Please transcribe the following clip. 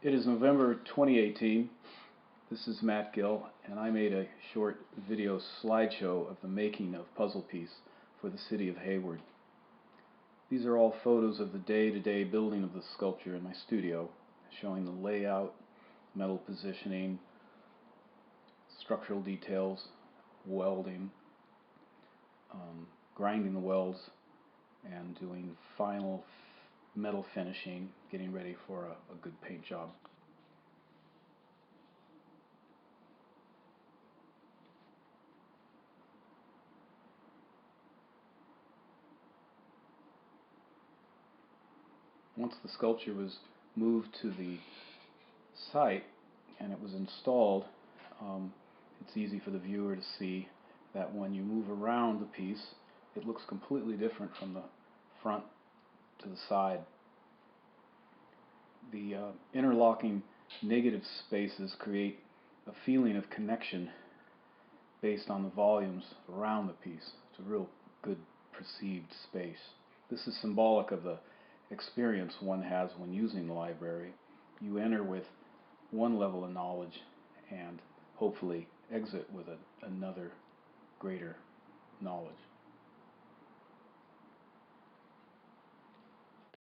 It is November 2018. This is Matt Gill, and I made a short video slideshow of the making of Puzzle Piece for the city of Hayward. These are all photos of the day-to-day building of the sculpture in my studio, showing the layout, metal positioning, structural details, welding, grinding the welds, and doing final metal finishing, getting ready for a good paint job. Once the sculpture was moved to the site and it was installed, it's easy for the viewer to see that when you move around the piece, it looks completely different from the front to the side. The interlocking negative spaces create a feeling of connection based on the volumes around the piece. It's a real good perceived space. This is symbolic of the experience one has when using the library. You enter with one level of knowledge and hopefully exit with another greater knowledge.